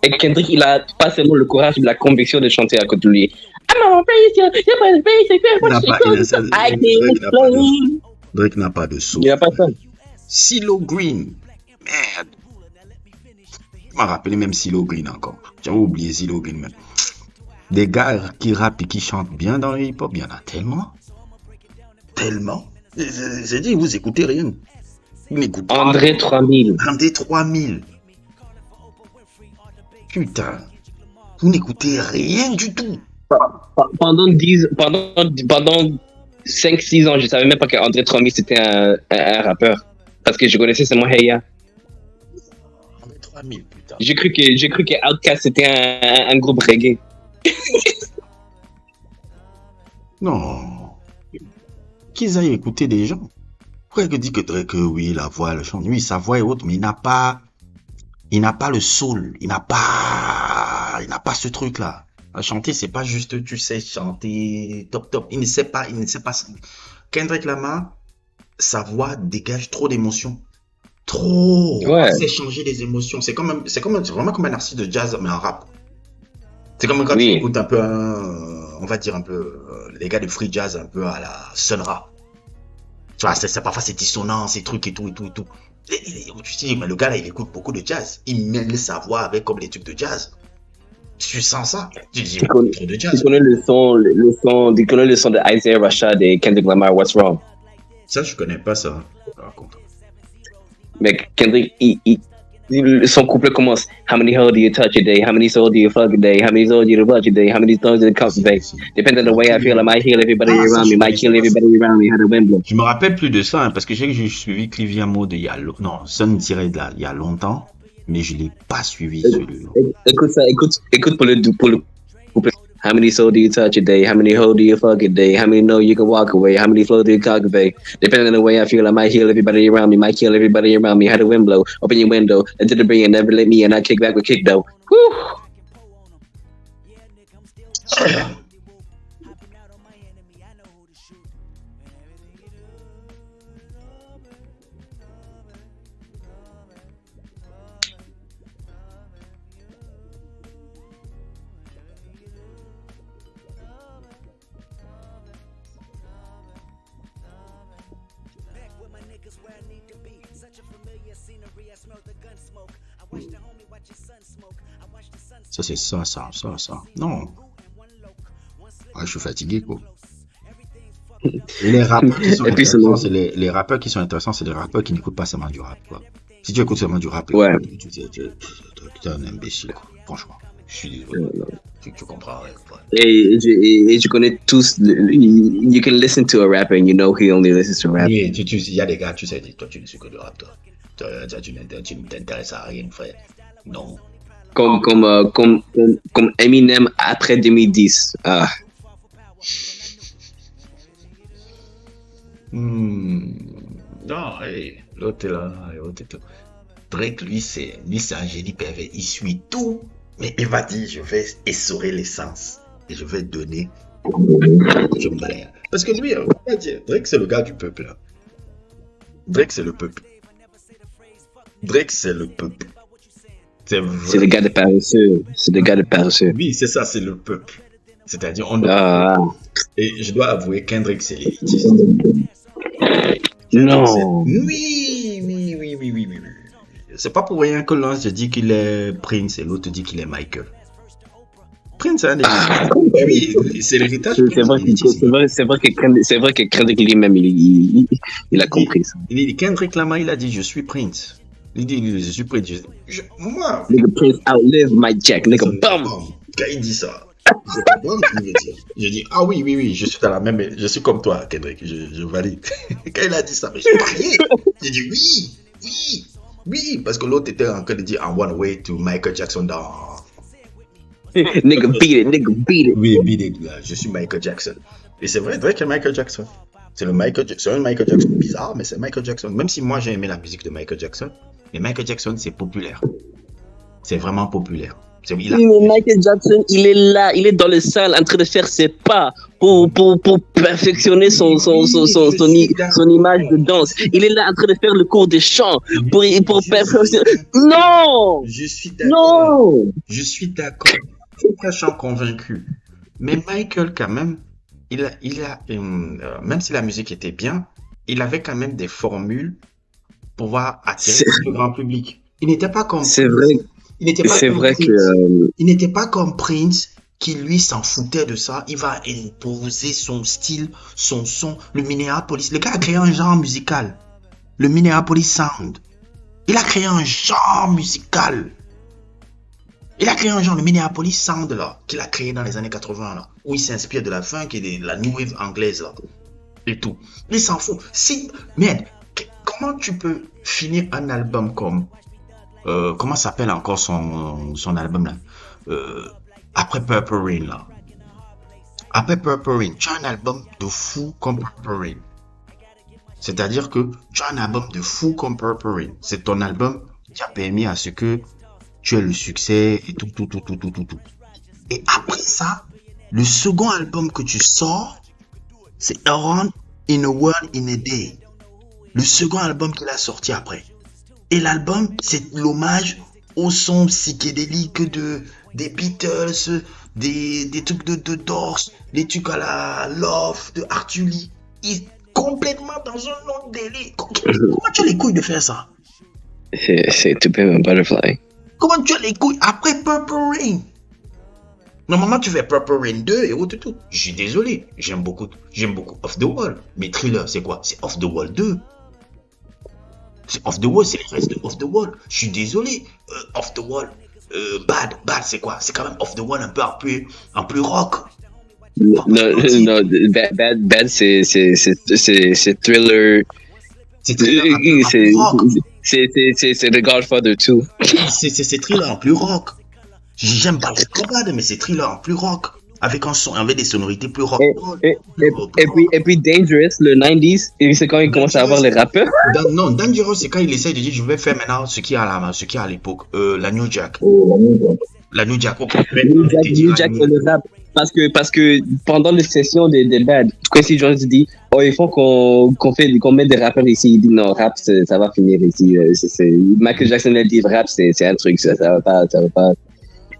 Et Kendrick, il a pas seulement le courage, mais la conviction de chanter à côté de lui. Drake n'a pas de saut. Il n'a pas ça. CeeLo Green, merde. Je m'en rappelais même CeeLo Green encore. J'avais oublié CeeLo Green même. Des gars qui rappent et qui chantent bien dans le hip-hop, il y en a tellement. Tellement. J'ai dit, vous écoutez rien. André 3000. André 3000. Putain. Vous n'écoutez rien du tout. Pendant 5-6 ans, je savais même pas qu'André 3000 c'était un rappeur. Parce que je connaissais seulement Heya. André 3000, putain. J'ai cru que Outkast c'était un groupe reggae. Non. Qu'ils aillent écouter des gens. Pourquoi il dit que Drake, oui, la voix, le chant, oui, sa voix est haute, mais il n'a pas le soul. Il n'a pas ce truc-là. À chanter, c'est pas juste, tu sais, chanter top. Il ne sait pas. Kendrick Lamar, sa voix dégage trop d'émotions. Trop. Ouais. C'est changer des émotions. C'est vraiment comme un artiste de jazz, mais en rap. C'est comme quand tu écoutes un peu, on va dire un peu, les gars de free jazz, un peu à la Sun Ra. Tu vois, parfois c'est dissonant, ces trucs et tout. Tu te dis, mais le gars là, il écoute beaucoup de jazz. Il mêle sa voix avec comme les trucs de jazz. Tu sens ça? Tu connais le son de Isaiah Rashad et Kendrick Lamar, What's Wrong? Ça, je connais pas ça. Raconte. Mais Kendrick, son couplet commence. How many hoes do you touch a day? How many souls do you fuck a day? How many souls do you touch a day? How many songs do you cultivate? Depending on the way I feel, I might heal everybody around me, might kill everybody around me, how the wind blows. Je me rappelle plus de ça, hein, parce que j'ai suivi Clivia Mode il y a longtemps. Ça me tirait de là, il y a longtemps, mais je l'ai pas suivi celui-là. Écoute pour le couplet. How many souls do you touch a day? How many hoes do you fuck a day? How many know you can walk away? How many flows do you cultivate? Depending on the way I feel, I might heal everybody around me, might kill everybody around me, how the wind blow. Open your window, into the brain, never let me in, I kick back with kick though. Whew. Ça, c'est ça. Non. Ouais, je suis fatigué, quoi. Et les rappeurs qui sont intéressants, c'est les rappeurs qui sont intéressants, c'est les rappeurs qui n'écoutent pas seulement du rap, quoi. Si tu écoutes seulement du rap, ouais. Tu es un imbécile, quoi. Franchement. Je suis désolé. Tu comprends, ouais. Et tu connais tous, you can listen to a rapper and you know he only listens to rap. Oui, il y a des gars, tu sais, toi, tu ne suis que du rap, toi. Tu ne t'intéresses à rien, frère. Non. comme Eminem après 2010. Ah. Non, hey, l'autre est là, l'autre est là. Drake, lui, c'est un génie pervers. Il suit tout, mais il va dire, je vais essorer l'essence et je vais donner. Je me balais. Parce que lui, on va dire, Drake, c'est le gars du peuple. Hein. Drake, c'est le peuple. Drake, c'est le peuple. C'est le gars de paresseux. C'est le gars de paresseux. Oui, c'est ça, c'est le peuple. C'est-à-dire, on doit... Et je dois avouer qu'Hendrix, c'est l'élitiste. Non. Oui. C'est pas pour rien que l'un se dit qu'il est Prince et l'autre dit qu'il est Michael. Prince, hein, oui, c'est l'héritage. C'est vrai que Kendrick lui-même, il a compris ça. Kendrick Lamar, il a dit, je suis Prince. Il dit, je suis Prince. Moi. Nigga Prince outlive my Jack. Nigga bum. Quand il dit ça, je dis, ah oui, je suis dans la même, je suis comme toi, Kendrick, je valide. Quand il a dit ça, mais j'ai crié. J'ai dit oui, parce que l'autre était en train de dire, I'm one way to Michael Jackson dans... Nigga beat it. Oui, beat it, je suis Michael Jackson. Et c'est vrai, Drake est Michael Jackson. C'est un Michael Jackson bizarre, mais c'est Michael Jackson. Même si moi j'ai aimé la musique de Michael Jackson, mais Michael Jackson c'est populaire. C'est vraiment populaire. Mais Michael Jackson, il est là, il est dans le salle en train de faire ses pas pour perfectionner son image de danse. Il est là en train de faire le cours de chant pour perfectionner. Non! Je suis d'accord. Non! Je suis d'accord. Je suis très convaincu. Mais Michael, quand même, il a même si la musique était bien, il avait quand même des formules pour pouvoir attirer le grand public. Il n'était pas comme... C'est vrai. Il n'était pas comme Prince qui lui s'en foutait de ça. Il va imposer son style, son son, le Minneapolis. Le gars a créé un genre musical, le Minneapolis Sound. Il a créé un genre musical. Il a créé un genre, le Minneapolis Sound là, qu'il a créé dans les années 80 là, où il s'inspire de la funk et de la new wave anglaise là, et tout. Il s'en fout. Merde, comment tu peux finir un album comme comment s'appelle encore son album là, après Purple Rain là. Après Purple Rain, tu as un album de fou comme Purple Rain. C'est-à-dire que tu as un album de fou comme Purple Rain. C'est ton album qui a permis à ce que tu aies le succès et tout. Et après ça, le second album que tu sors, c'est Around in a World in a Day. Le second album qu'il a sorti après. Et l'album, c'est l'hommage au son psychédélique des Beatles, des trucs de Doors, les trucs à la Love, de Arthur Lee. Il est complètement dans un autre délire. Comment tu as les couilles de faire ça? C'est To Pimp a Butterfly. Comment tu as les couilles après Purple Rain? Normalement, tu fais Purple Rain 2 et autres tout. Je suis désolé, j'aime beaucoup Off the Wall. Mais Thriller, c'est quoi? C'est Off the Wall 2. C'est Off the Wall, c'est le reste de Off the Wall. Je suis désolé. Off the Wall. Bad, c'est quoi? C'est quand même Off the Wall un peu en plus rock. Non, Bad, c'est Thriller. C'est Thriller en plus rock. C'est The Godfather 2. C'est Thriller en plus rock. J'aime pas Bad, mais c'est Thriller en plus rock. Avec un son, avec des sonorités plus rock. Et puis Dangerous, le 90s, c'est quand il commence à avoir les rappeurs. Non, Dangerous, c'est quand il essaie de dire je vais faire maintenant ce qu'il y a à l'époque. La New Jack. La New Jack. New Jack et le rap. Parce que pendant les sessions de Bad, Quincy Jones dit il faut qu'on mette des rappeurs ici. Il dit non, rap, ça va finir ici. Michael Jackson a dit rap, c'est un truc, ça va pas.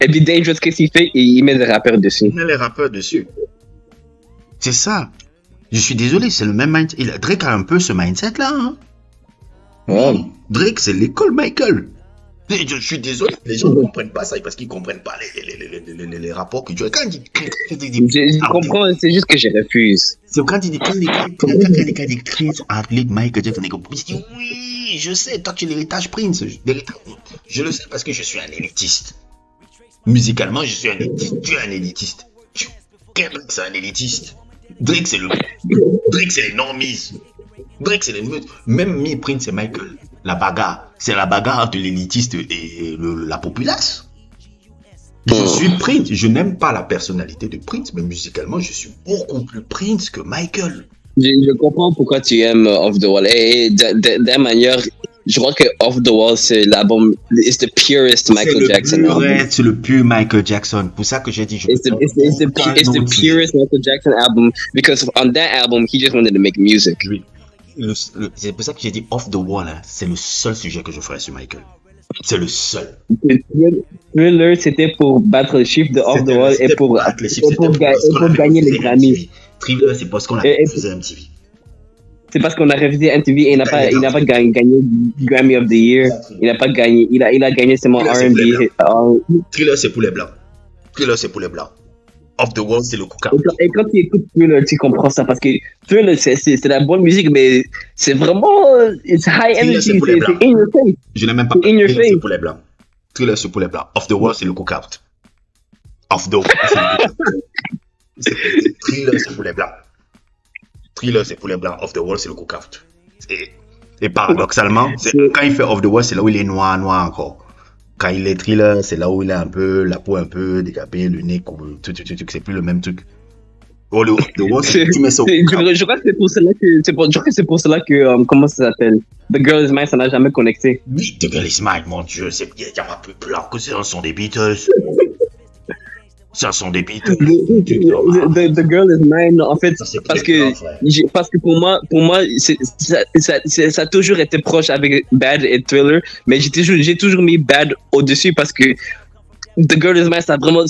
Et puis Dangerous, qu'est-ce qu'il fait? Il met des rappeurs dessus. Il met les rappeurs dessus. C'est ça. Je suis désolé, c'est le même mindset. Drake a un peu ce mindset là. Hein? Ouais. Drake, c'est l'école Michael. Je suis désolé, les gens ne comprennent pas ça parce qu'ils ne comprennent pas les rapports que tu as. Quand je comprends, c'est juste que je refuse. C'est quand il dit Prince avec Michael Jackson, il dit oui, je sais, toi tu es l'héritage Prince. Je le sais parce que je suis un élitiste. Musicalement, je suis un élitiste. Tu es un élitiste. Kendrick, c'est un élitiste. Drake, c'est les normies. Drake, c'est les... Même Prince et Michael. La bagarre. C'est la bagarre entre l'élitiste et la populace. Je suis Prince. Je n'aime pas la personnalité de Prince, mais musicalement, je suis beaucoup plus Prince que Michael. Je comprends pourquoi tu aimes Off the Wall. Et de manière, je crois que Off the Wall, c'est l'album, it's the purest Michael Jackson album. C'est le pur Michael Jackson. Pour ça que j'ai dit, it's the purest Michael Jackson album, because on that album, he just wanted to make music. Oui. C'est pour ça que j'ai dit Off the Wall, hein. C'est le seul sujet que je ferais sur Michael. C'est le seul. Thriller, c'était pour battre le chiffre de Off the Wall et pour gagner les Grammy. Thriller, c'est parce qu'on a révisé MTV. C'est parce qu'on a révisé MTV et il n'a pas gagné Grammy of the Year. Il n'a pas gagné. Il a gagné seulement R&B. Thriller, c'est pour les blancs. Thriller, c'est pour les blancs. Off the Wall, c'est le coup. Et quand tu écoutes Thriller, tu comprends ça parce que Thriller, c'est la bonne musique, mais c'est vraiment it's high energy. C'est in your face. Je n'ai même pas. In your face. C'est pour les blancs. Thriller, c'est pour les blancs. Off the Wall, c'est le cookout. Off the Wall, c'est le cookout. Thriller, c'est pour les blancs. Thriller, c'est pour les blancs. Off the Wall, c'est le cookout. Et paradoxalement, quand il fait Off the Wall, c'est là où il est noir encore. Quand il est Thriller, c'est là où il a un peu la peau un peu décapée, le nez, tout, c'est plus le même truc. Oh, le Off the Wall, tu mets ça au cookout. Je crois que c'est pour cela que comment ça s'appelle? The Girl Is Mine, ça n'a jamais connecté. Oui, The Girl Is Mine, mon Dieu, il y a pas plus blanc que c'est un son des Beatles. Ça sont des Beatles. The Girl Is Mine, en fait, parce que pour moi, ça a toujours été proche avec Bad et Thriller, mais j'ai toujours mis Bad au-dessus parce que The Girl Is Mine, ça vraiment,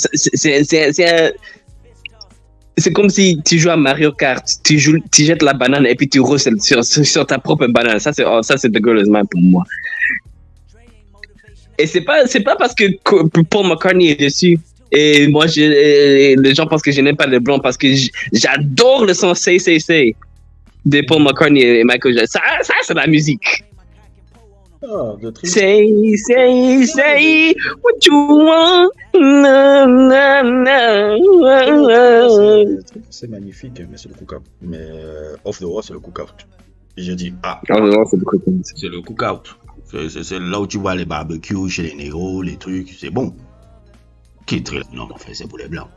c'est comme si tu joues à Mario Kart, tu jettes la banane et puis tu roules sur ta propre banane. Ça c'est The Girl Is Mine pour moi. Et c'est pas parce que Paul McCartney est dessus. Et moi, les gens pensent que je n'aime pas les blancs parce que j'adore le son Say Say Say de Paul McCartney et Michael Jackson. Ça c'est la musique. Oh, say what you want. Na, na, na. C'est magnifique, mais c'est le cookout. Mais Off the Wall, c'est le cookout. Et je dis, c'est le cookout. C'est là où tu vois les barbecues chez les négros, les trucs, c'est bon. Non, en fait, c'est pour les blancs.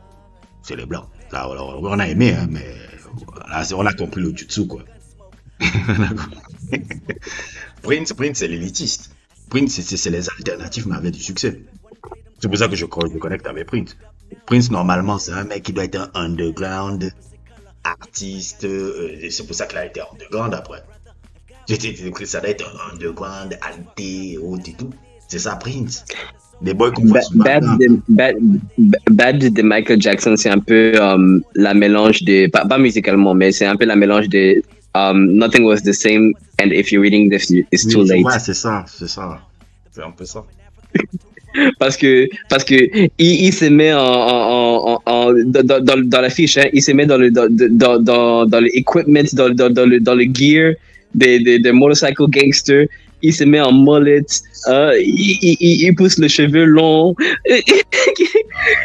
C'est les blancs. Là, alors, on a aimé, hein, mais là, on a compris le jutsu, quoi. Prince, c'est l'élitiste. Prince, c'est les alternatives, mais avec du succès. C'est pour ça que je connecte avec Prince. Prince, normalement, c'est un mec qui doit être un underground artiste. C'est pour ça qu'il a été underground après. Ça doit être un underground, alté, haut et tout. C'est ça, Prince. Des boys qu'on voit Bad de Michael Jackson, c'est un peu la mélange de, pas musicalement, mais c'est un peu la mélange de Nothing Was the Same and If You're Reading This, It's Too Late. Ouais, c'est ça. C'est un peu ça. parce que il se met dans la fiche, hein, il se met dans le equipment, dans le gear des motorcycle gangsters. Il se met en mullet, il pousse le cheveu long,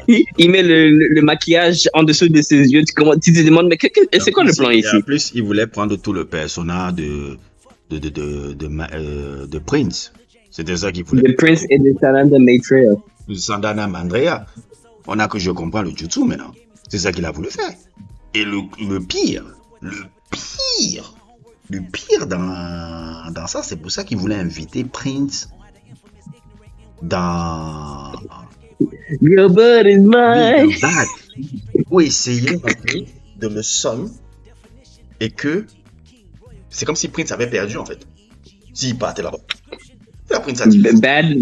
il met le maquillage en dessous de ses yeux. Tu te demandes, mais c'est quoi le plan ici? En plus, il voulait prendre tout le personnage de Prince. C'était ça qu'il voulait. De Prince et de Sandana Maitreya. De Sandana Maitreya. On a que je comprends le jutsu maintenant. C'est ça qu'il a voulu faire. Et le pire dans ça, c'est pour ça qu'il voulait inviter Prince dans Your Blood Is Mine. Pour essayer de le sonner et que c'est comme si Prince avait perdu en fait. S'il partait là-bas. Prince a dit, bad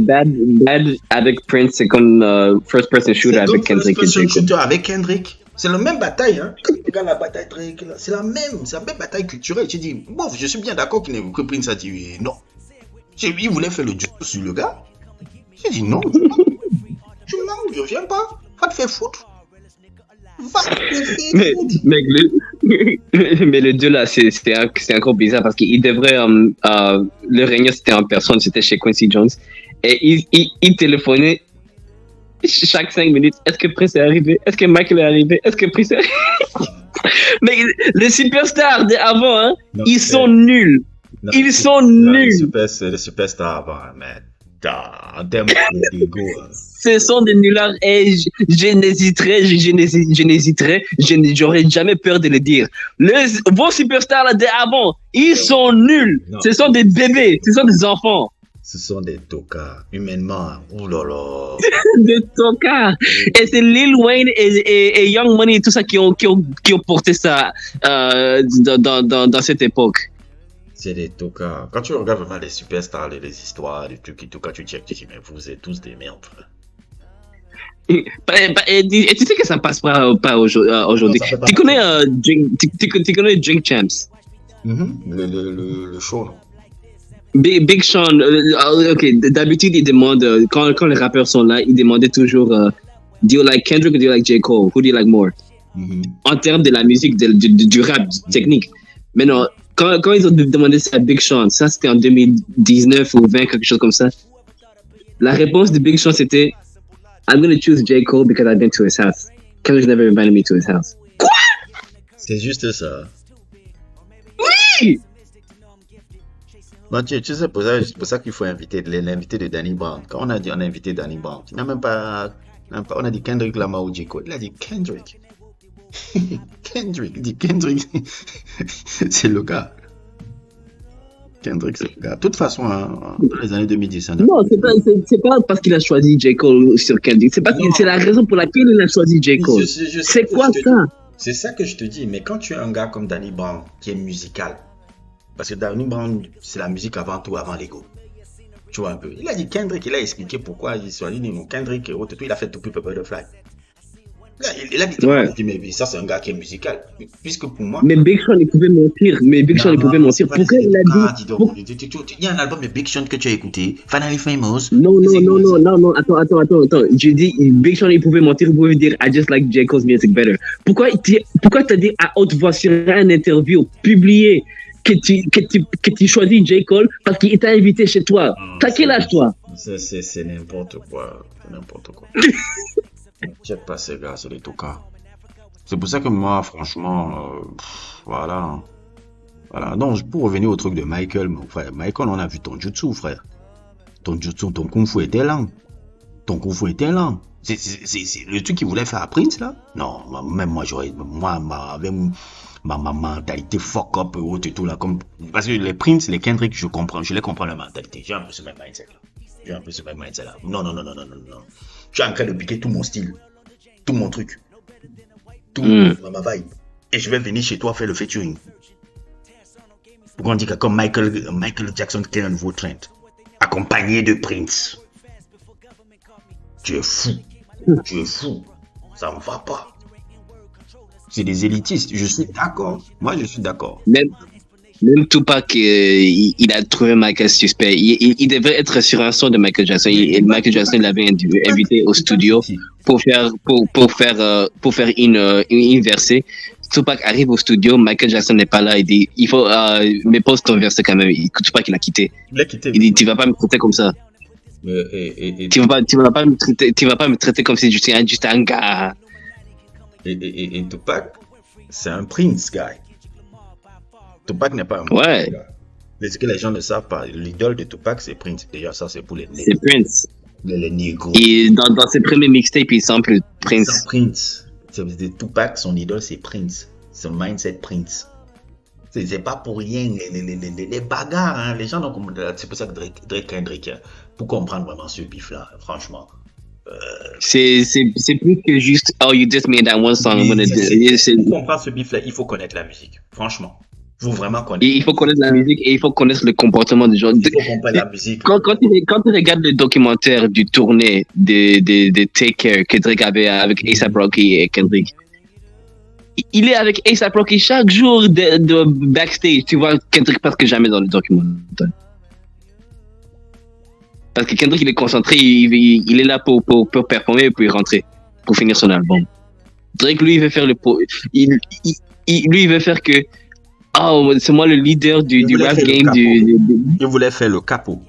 avec Prince, c'est comme first person shooter avec Kendrick. Avec Kendrick. C'est la même bataille, hein. Quand tu regardes la bataille, c'est la même bataille culturelle. Tu dis, bof, je suis bien d'accord que Prince a dit non. Il voulait faire le jeu sur le gars. J'ai dit non. Je viens pas. Va te faire foutre. Mais le dieu là, c'est encore bizarre parce qu'il devrait. Le réunion, c'était en personne, c'était chez Quincy Jones. Et il téléphonait. Chaque 5 minutes, est-ce que Prince est arrivé? Est-ce que Michael est arrivé? Est-ce que Prince est arrivé? Mais les superstars d'avant, hein, ils sont nuls. Ils sont nuls. Les superstars avant, mais En termes d'ego, Ce sont des nullards et j'aurais jamais peur de le dire. Vos superstars là d'avant, ils sont nuls. Non. Ce sont des bébés, ce sont des enfants. ce sont des tocards. Humainement, oh là là. Des tocards. Et c'est Lil Wayne et Young Money et tout ça qui ont porté ça dans cette époque. C'est des tocards. Quand tu regardes vraiment les superstars, les histoires, les trucs et tout, quand tu checkes, tu dis, mais vous êtes tous des merdes. Et tu sais que ça passe pas aujourd'hui. Non, Tu connais Drink Champs? Le show, non? Big Sean, ok, d'habitude il demande, quand les rappeurs sont là, il demandait toujours do you like Kendrick or do you like J. Cole? Who do you like more? En termes de la musique, du rap, technique. Mais non, quand ils ont demandé ça à Big Sean, ça c'était en 2019 ou 20, quelque chose comme ça. La réponse de Big Sean c'était I'm gonna choose J. Cole because I've been to his house. Kendrick never invited me to his house. Quoi? C'est juste ça. Oui! Mathieu, tu sais, pour ça qu'il faut inviter l'invité de Danny Brown. Quand on a dit on a invité Danny Brown, il n'a même pas. On a dit Kendrick Lamar ou J. Cole. Il a dit Kendrick. Kendrick. Il dit Kendrick. C'est le gars. Kendrick, c'est le gars. De toute façon, dans les années 2010. Non, c'est pas parce qu'il a choisi J. Cole sur Kendrick. C'est la raison pour laquelle il a choisi J. Cole. C'est quoi ça? C'est ça que je te dis. Mais quand tu es un gars comme Danny Brown, qui est musical, parce que Danny Brown, c'est la musique avant tout, avant l'ego. Tu vois un peu. Il a dit Kendrick, il a expliqué pourquoi il soit dit non, Kendrick et autres, tout, il a fait To Pimp a Butterfly. Il a dit, ouais. Mais ça, c'est un gars qui est musical. Puisque pour moi. Mais Big Sean, il pouvait mentir. Pourquoi il a dit. Il y a un album de Big Sean que tu as écouté, Finally Famous. Non. Attends. J'ai dit, Big Sean, il pouvait mentir. Il pouvait dire, I just like J. Cole's music better. Pourquoi t'as dit à haute voix sur une interview publiée que tu choisis J. Cole parce qu'il t'a invité chez toi? T'as quel âge, toi? C'est n'importe quoi. C'est n'importe quoi. Check pas ces gars, c'est des tocards. C'est pour ça que moi, franchement, voilà. Donc, pour revenir au truc de Michael, mon frère, Michael, on a vu ton jutsu, frère. Ton kung fu était lent. C'est le truc qu'il voulait faire à Prince, là? Non, même moi, avec ma mentalité fuck up et autres et tout, là, comme, parce que les Prince, les Kendrick, je les comprends la mentalité. J'ai un peu ce même mindset, là. Non. Tu es en train de piquer tout mon style, tout mon truc, tout ma vibe. Et je vais venir chez toi faire le featuring. Pourquoi on dit que comme Michael Jackson crée un nouveau trend, accompagné de Prince. Tu es fou. Ça me va pas. C'est des élitistes. Je suis d'accord. Moi, je suis d'accord. Même Tupac, il a trouvé Michael suspect. Il devait être sur un son de Michael Jackson. Michael Jackson l'avait invité au studio pour faire une versée. Tupac arrive au studio, Michael Jackson n'est pas là. Il dit, il faut, mais pose ton verset quand même. Tupac, il a quitté. Il dit, tu vas pas me traiter comme ça. Tu vas pas me traiter comme si j'étais juste un gars. Et Tupac, c'est un Prince guy. Tupac n'est pas un ouais. Gars. Mais ce que les gens ne savent pas, l'idole de Tupac, c'est Prince. D'ailleurs, ça, c'est pour les négros. C'est Prince. Les négros. Et dans ses premiers mixtapes, il sample Prince. Tupac, son idole, c'est Prince. Son mindset Prince. C'est pas pour rien les bagarres. Hein. Les gens ont compris. C'est pour ça que Drake Kendrick, hein, pour comprendre vraiment ce bif-là, franchement. C'est plus que juste oh you just made that one song. Pour comprendre ce bif-là, il faut connaître la musique. Franchement. Faut vraiment connaître. Il faut connaître la musique et il faut connaître le comportement des gens. Il faut comprendre la musique. Quand tu regardes le documentaire du tournée de Take Care que Drake avait avec A$AP Rocky et Kendrick, il est avec A$AP Rocky chaque jour de backstage. Tu vois Kendrick presque jamais dans le documentaire. Parce que Kendrick, il est concentré, il est là pour performer et puis rentrer, pour finir son album. Drake, lui, il veut faire il veut faire que c'est moi le leader du rap game. Il voulait faire le capot,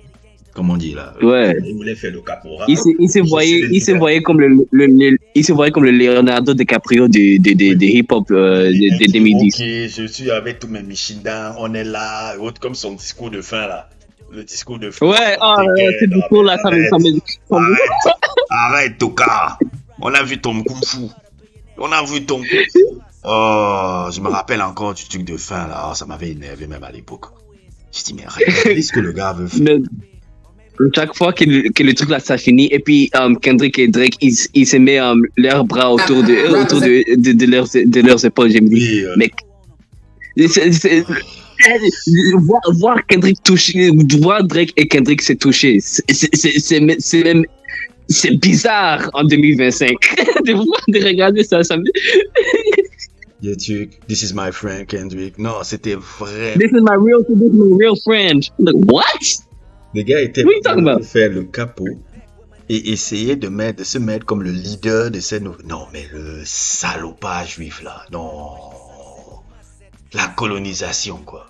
comme on dit là. Ouais. Il voulait faire le capot. Il se voyait comme le Leonardo DiCaprio de hip-hop de 2010. Ok, je suis avec tous mes Michigan, on est là, comme son discours de fin là. Le discours de Ouais, c'est du non, coup là, ça me. arrête, Toka. On a vu ton kung fu. On a vu ton kung fu. Oh, je me rappelle encore du truc de fin là. Oh, ça m'avait énervé même à l'époque. Je dis, mais regardez ce que le gars veut faire. Mais chaque fois que le truc là, ça finit, et puis Kendrick et Drake, ils se mettent leurs bras autour de leurs épaules. Je me dis, Oui, mec, voir Kendrick toucher, voir Drake et Kendrick se toucher, c'est même. C'est bizarre en 2025 de regarder ça. yeah, this is my friend Kendrick. Non, c'était vrai. This is my real friend. Like, what? Le gars était What are you talking pour about? faire le capot et essayer de se mettre comme le leader de cette nouvelle. Non, mais le salopard juif là. Non. La colonisation, quoi.